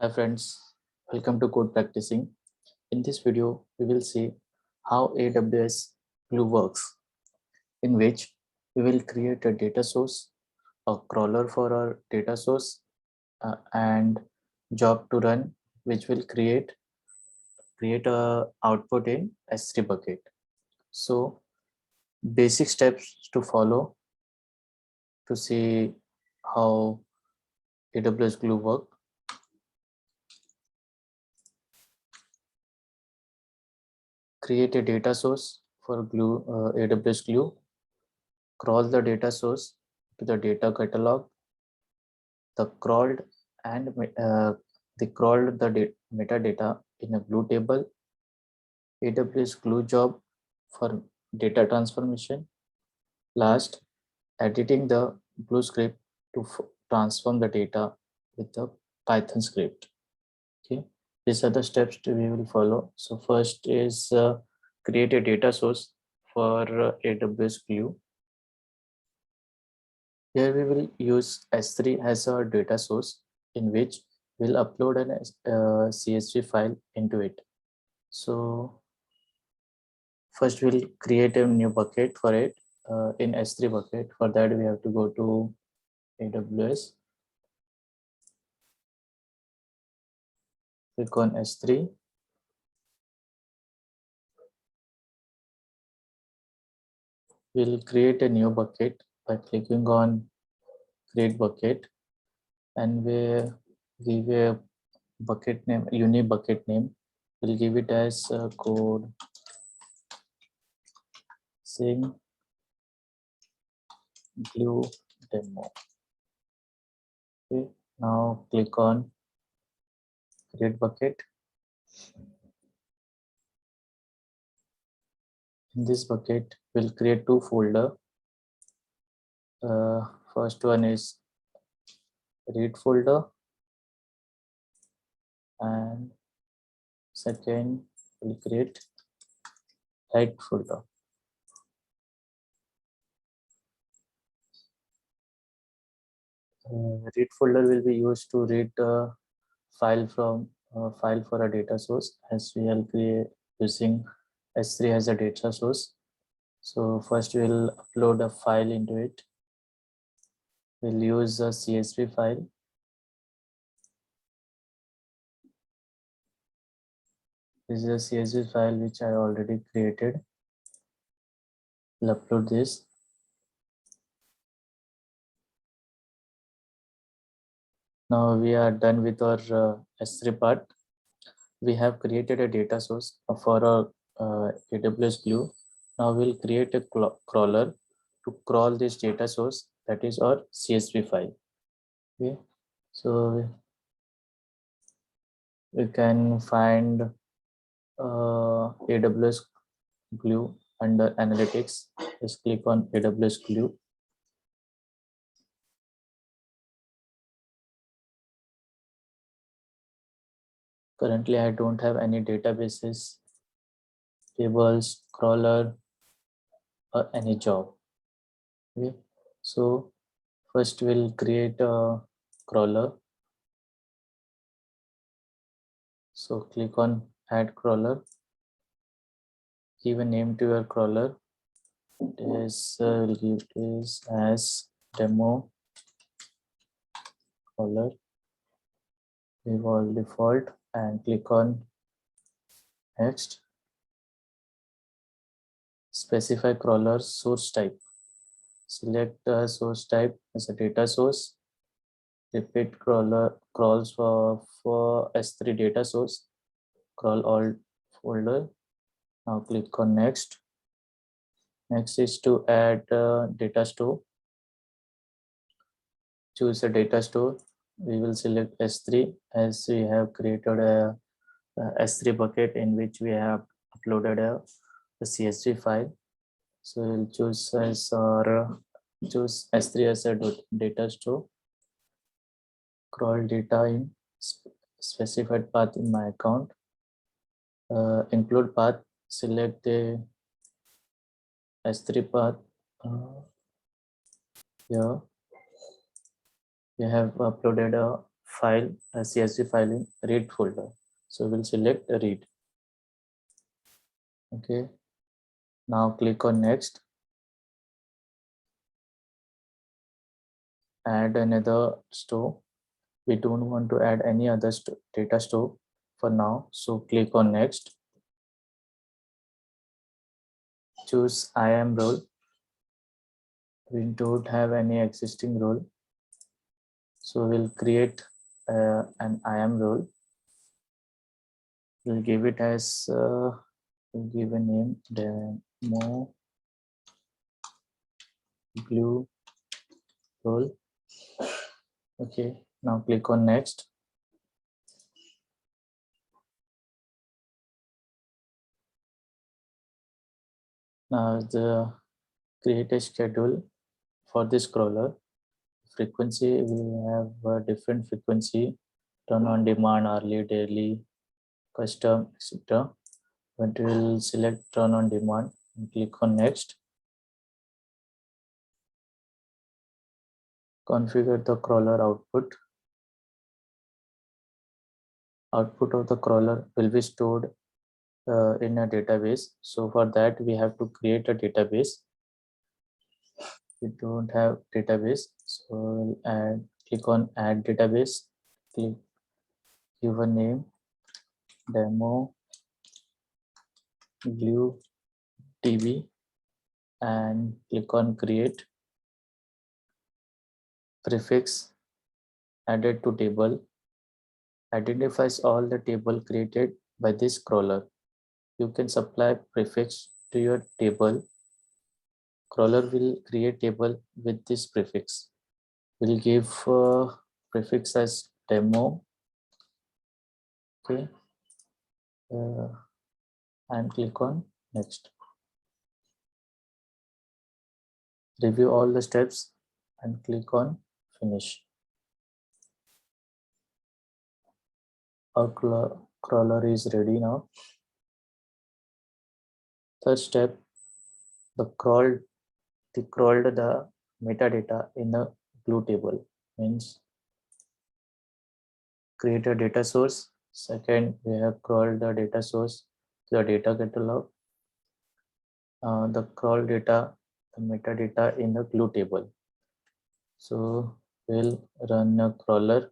Hi friends, welcome to Code Practicing. In this video, we will see how AWS Glue works, in which we will create a data source, a crawler for our data source, and job to run, which will create a output in S3 bucket. So basic steps to follow to see how AWS Glue work. Create a data source for AWS Glue. Crawl the data source to the data catalog. The crawled and they crawled the metadata in a Glue table. AWS Glue job for data transformation. Last, editing the Glue script to transform the data with the Python script. Okay, these are the steps we will follow. So first is create a data source for AWS Glue. Here we will use S3 as our data source, in which we'll upload an CSV file into it. So first we'll create a new bucket for it in S3 bucket. For that we have to go to AWS, click on S3. We'll create a new bucket by clicking on create bucket, and we give a bucket name, unique bucket name. We'll give it as code sing glue demo. Okay, now click on create bucket. In this bucket, we'll create two folders. First one is read folder, and second we'll create write folder. Read folder will be used to read the file from file for a data source, as we are using S3 as a data source. So first we'll upload a file into it. We'll use a CSV file. This is a CSV file which I already created. We'll upload this. Now we are done with our S3 part. We have created a data source for our AWS Glue. Now we'll create a crawler to crawl this data source, that is our CSV file. Okay, so we can find AWS Glue under analytics. Just click on AWS Glue. Currently, I don't have any databases, tables, crawler, or any job. Okay, so first we'll create a crawler. So click on add crawler. Give a name to your crawler. We'll give this as demo crawler. Leave all default and click on next. Specify crawler source type. Select the source type as a data source. Repeat crawler crawls for S3 data source. Crawl all folder. Now click on next. Next is to add data store. Choose a data store. We will select S3, as we have created a S3 bucket in which we have uploaded a CSV file. So we'll choose as choose S3 as a data store. Crawl data in specified path in my account. Include path. Select the S3 path. Here we have uploaded a file, a CSV file in read folder. So we'll select read. Okay. Now click on next. Add another store. We don't want to add any other data store for now. So click on next. Choose IAM role. We don't have any existing role. So we'll create an IAM role. We'll give it as, we'll give a name, demo glue role. Okay, now click on next. Now the create a schedule for this crawler. Frequency will have a different frequency, turn on demand, hourly, daily, custom, etc. But we'll select turn on demand and click on next. Configure the crawler output. Output of the crawler will be stored in a database. So for that we have to create a database. We don't have database, so we'll click on add database. Click, give a name, demo glue db, and click on create. Prefix added to table identifies all the table created by this crawler. You can supply prefix to your table. Crawler will create table with this prefix. We'll give prefix as demo. Okay, and click on next. Review all the steps and click on finish. Our crawler is ready now. Third step, the crawled the metadata in the glue table. Means create a data source. Second, we have crawled the data source to the data catalog. The crawl data, the metadata in the glue table. So we'll run a crawler.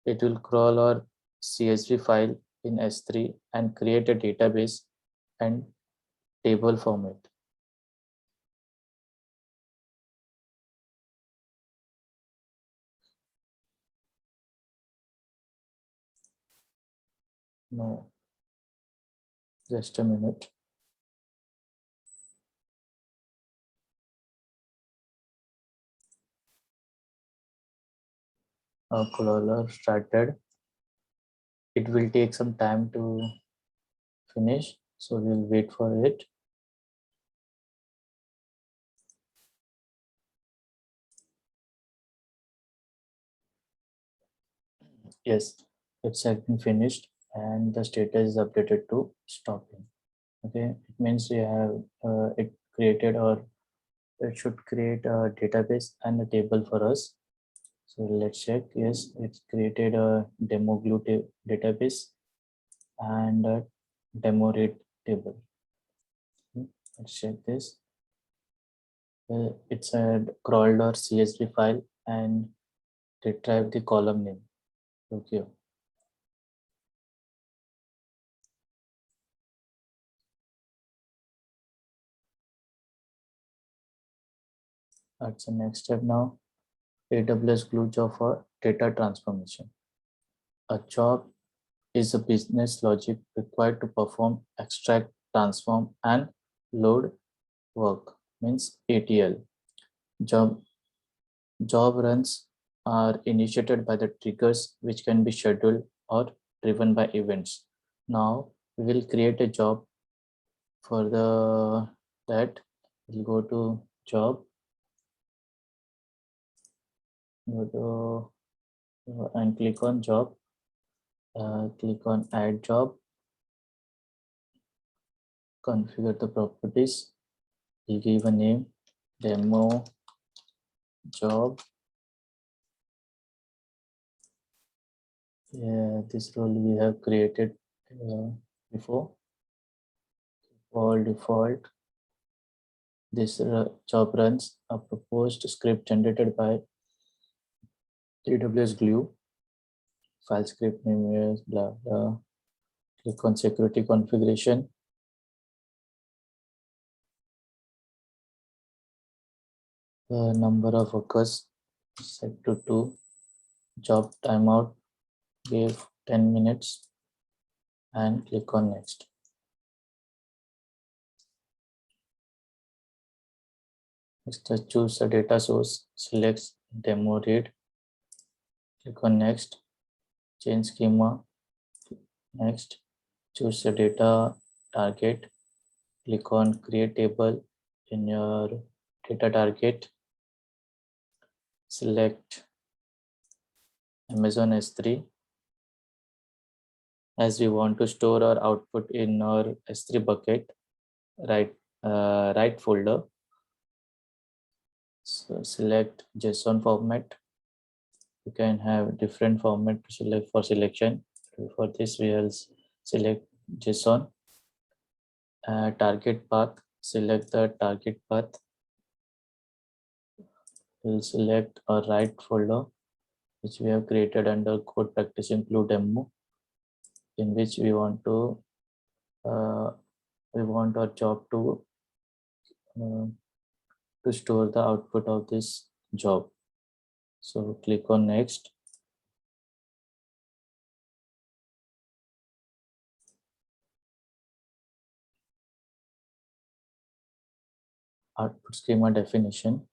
It will crawl our CSV file in S3 and create a database and table format. No, just a minute. Our crawler started. It will take some time to finish, so we'll wait for it. Yes, it's been finished and the status is updated to stopping. Okay, it means we have it created, or it should create a database and a table for us. So let's check. Yes, it's created a demo glue database and a demo rate table. Let's check this. It's a crawled or CSV file and retrieve the column name. Okay. That's the next step now. AWS Glue job for data transformation. A job is a business logic required to perform extract, transform, and load work, means ATL. Job runs are initiated by the triggers which can be scheduled or driven by events. Now we will create a job. For the that we'll go to job, go to and click on job, click on add job, configure the properties, we'll give a name, demo job. Yeah, this role we have created before. All default. This job runs a proposed script generated by AWS Glue. File script name is blah blah. Click on security configuration. Number of workers set to 2. Job timeout, give 10 minutes and click on next. Next, choose a data source, select demo read, click on next, change schema, next, choose a data target, click on create table in your data target, select Amazon S3. As we want to store our output in our S3 bucket, right folder. So select JSON format. You can have different format to select for selection. For this, we will select JSON. Target path. Select the target path. We'll select a right folder, which we have created under code practicing glue demo, in which we want our job to store the output of this job. So click on next. Output schema definition.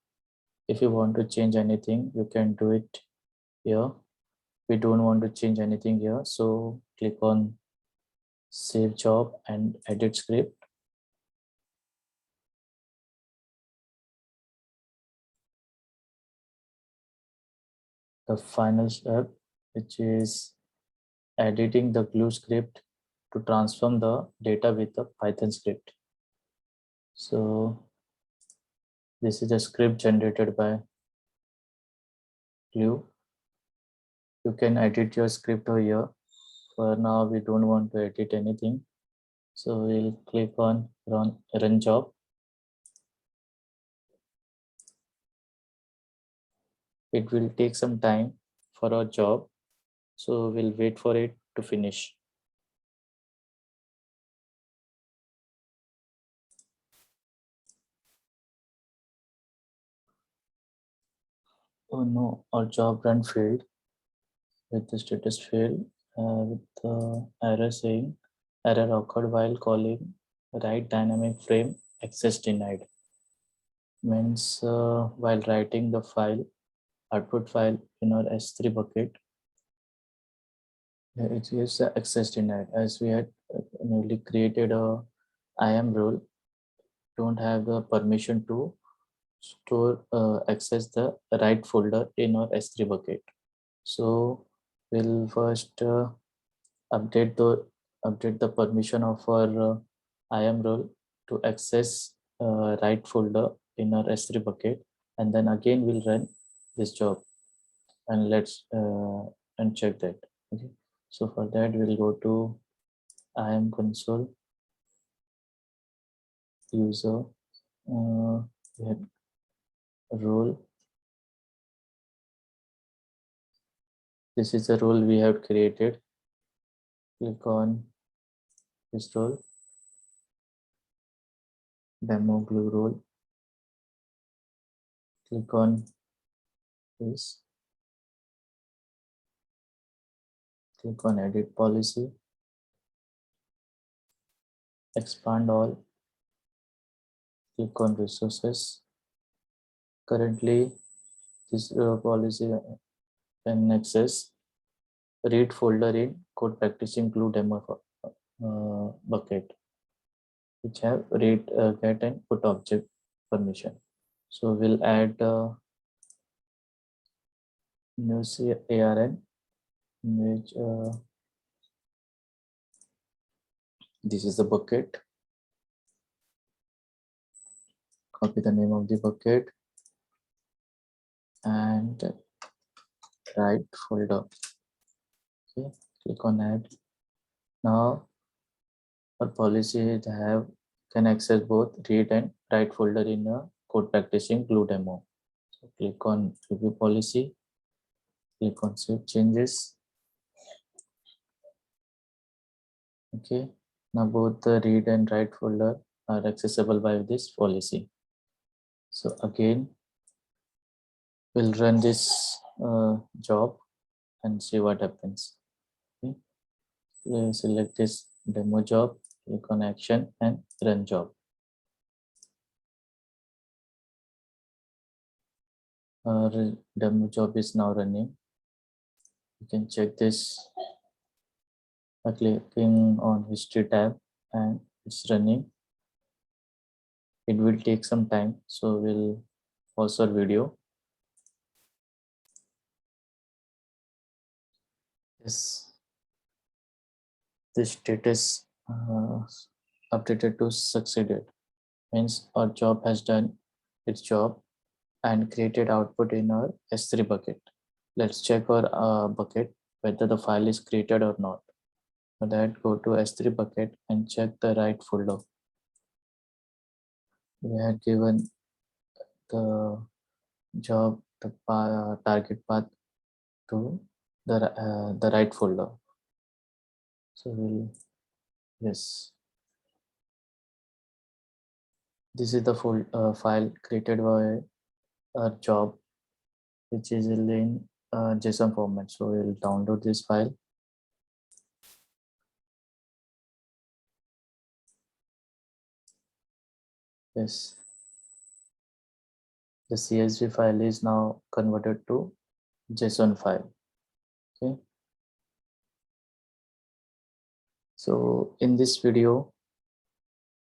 If you want to change anything, you can do it here. We don't want to change anything here, so click on save job and edit script. The final step, which is editing the glue script to transform the data with the Python script. So this is a script generated by Glue. You can edit your script over here. For now, we don't want to edit anything. So we'll click on run job. It will take some time for our job. So we'll wait for it to finish. Oh no, our job run failed with the status failed with the error saying error occurred while calling write dynamic frame access denied. Means while writing the file, output file in our S3 bucket, it gives the access denied. As we had newly created a IAM role, don't have the permission to store access the right folder in our S3 bucket. So we'll first update the permission of our IAM role to access right folder in our S3 bucket, and then again we'll run this job and let's and check that. Okay, so for that we'll go to IAM console, user, role. This is the role we have created. Click on this role, demo glue role. Click on this. Click on edit policy. Expand all. Click on resources. Currently, this policy can access read folder in code practicing glue demo bucket, which have read, get and put object permission. So we'll add new ARN, which this is the bucket. copy the name of the bucket and write folder. Okay, click on add. Now our policy can access both read and write folder in a code practicing glue demo. So click on review policy, click on save changes. Okay, now both the read and write folder are accessible by this policy. So again, we'll run this job and see what happens. Okay. We'll select this demo job, click on action and run job. Our demo job is now running. You can check this by clicking on history tab and it's running. It will take some time, so we'll pause our video. Yes, this status updated to succeeded, means our job has done its job and created output in our S3 bucket. Let's check our bucket whether the file is created or not. For that, go to S3 bucket and check the right folder. We had given the job the target path to the right folder. So we'll, yes, this is the file created by our job, which is in JSON format. So we'll download this file. Yes, the CSV file is now converted to JSON file. Okay. So in this video,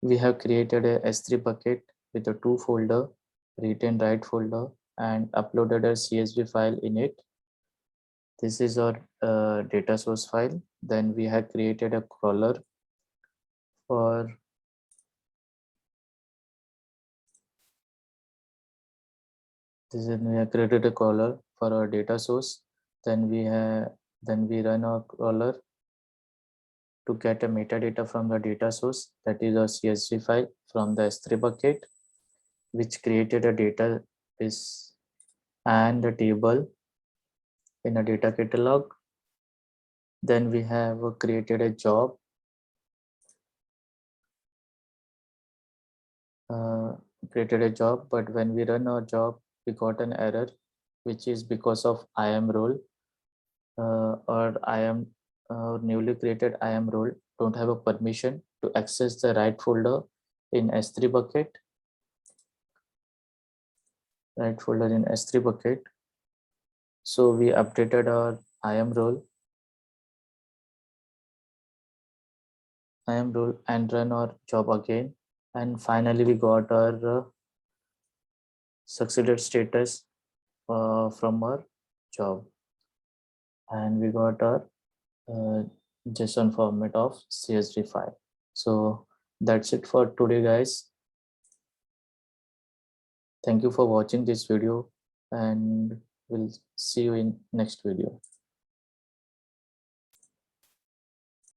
we have created a S3 bucket with a 2 folder, read and write folder, and uploaded a CSV file in it. This is our data source file. Then we have created a crawler for this is we have created a crawler for our data source. Then we run our crawler to get a metadata from the data source, that is a CSV file from the S3 bucket, which created a database and a table in a data catalog. Then we have created a job, but when we run our job, we got an error, which is because of IAM role or IAM newly created IAM role don't have a permission to access the right folder in S3 bucket. Right folder in S3 bucket. So we updated our IAM role and run our job again. And finally, we got our succeeded status from our job. And we got our JSON format of CSV file. So that's it for today, guys. Thank you for watching this video and we'll see you in next video.